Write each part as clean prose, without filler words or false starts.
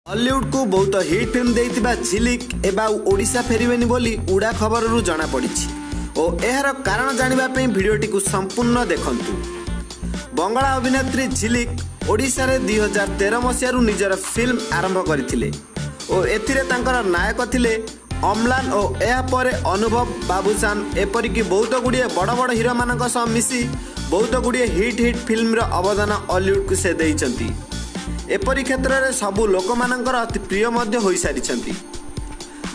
Hollywood को बहुत hit film देइथिबा Jhilik एबा ओडिशा फेरिबेनी बोली उड़ा खबर रु जाना पड़िछि और एहर कारण जानिबा पई भिडियोटी को संपूर्ण देखंतु। बंगला अभिनेत्री झिलिक ओडिशा रे 2013 मसिया रु निजर फिल्म आरंभ करथिले और एथिरे तांकर नायक थिले अम्लान और एहा परे अनुभव बाबूसान एपरिकी बहुत गुड़िए बड़ बड़ हिरो मानक सह मिसी बहुत गुड़िए हिट फिल्म रो अवदान हॉलीवुड को से देइचंती। एपरी क्षेत्र में सबू लोक मानकर अति प्रिय मध्य होई सारिछंती।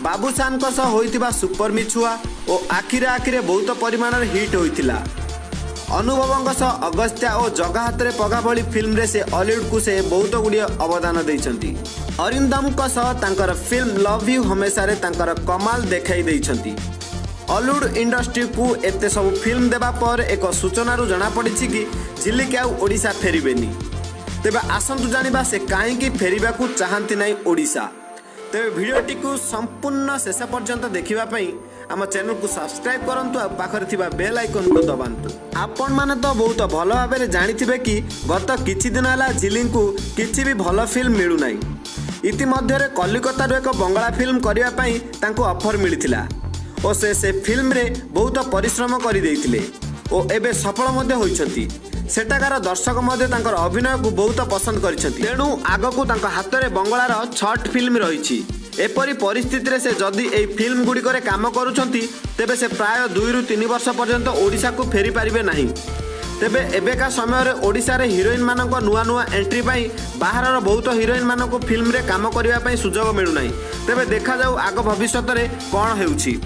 बाबूसान को सह होइतिबा सुपर मिछुआ और आखिरे आखिरे बहुत परिमाण हिट होइतिला। अनुभवंक सह अगस्त्या और जगा हाथ पगा भली फिल्म रे से हॉलीवुड को से बहुत गुड़िए अवदान देइछंती। अरिंदम को सह तांकर फिल्म लव यू हमेशा रे तांकर कमाल देखाई देइछंती। हॉलीवुड इंडस्ट्री को एते सब फिल्म देबा पर एक सूचना रु जाना पड़िछि कि झिलिक आउ ओडिशा फेरिबेनी। तेबे आसंतु जानिबा से काहेकि फेरिबा को चाहंती नहीं ओडिशा। तेबे भिडियोटी को संपूर्ण शेष पर्यंत देखिबा पई आम चैनल को सब्सक्राइब करंतु आ पाखरे थिबा बेल आइकन को दबांतु। आपण माने तो बहुत भल भाबे जानिथिबे कि गत किछि दिन हला झिलिक को किछि भी भल फिल्म मिलु नाही। इतिमध्ये कलिकता रो एक बंगला फिल्म करिया पई तांको ऑफर मिलिथिला और से फिल्म रे बहुत परिश्रम करि देइथिले और एबे सफल मध्ये होइछंती। सेटाकार दर्शक मध्ये तांकर अभिनय को बहुत पसंद करिछंती। तेणु आगकू तांका हातरे बंगलार 6 फिल्म रहिछि। एपरी परिस्थिति रे से जदि एई फिल्म गुडी करे काम करूछंती तेबे से प्राय 2 रु 3 वर्ष पर्यंत ओडिशा को फेरी पारिबे नाही। तेबे एबेका समय रे ओडिशा रे हिरोइन मानक नुआ नुआ एंट्री पई बाहरर बहुत हिरोइन मानक फिल्म रे काम करिवा पई सुजोग मिलु नाही। तेबे देखा जाऊ आग भविष्यत रे कोन हेउछि।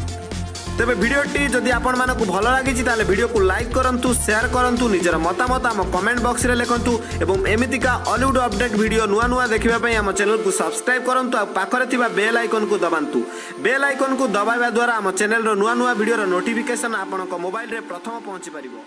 तेबे भिडियोटी जदि आपण मानकु भल लागिछि ताले भिडियो को लाइक करंतु, शेयर करंतु, निजर मतामत आम कमेंट बॉक्स रे लिखंतु एवं एमितिका हॉलीवुड अपडेट भिडियो नुआ नुआ देखिबा पई आम चैनल को सब्सक्राइब करंतु आ पाखरे थिबा बेल आइकन को दबांतु। बेल आइकन को दबाइबा द्वारा आम चैनल रो नुआ नुआ भिडियो रो नोटिफिकेशन आपनक मोबाइल रे प्रथम पहुंची परिबो।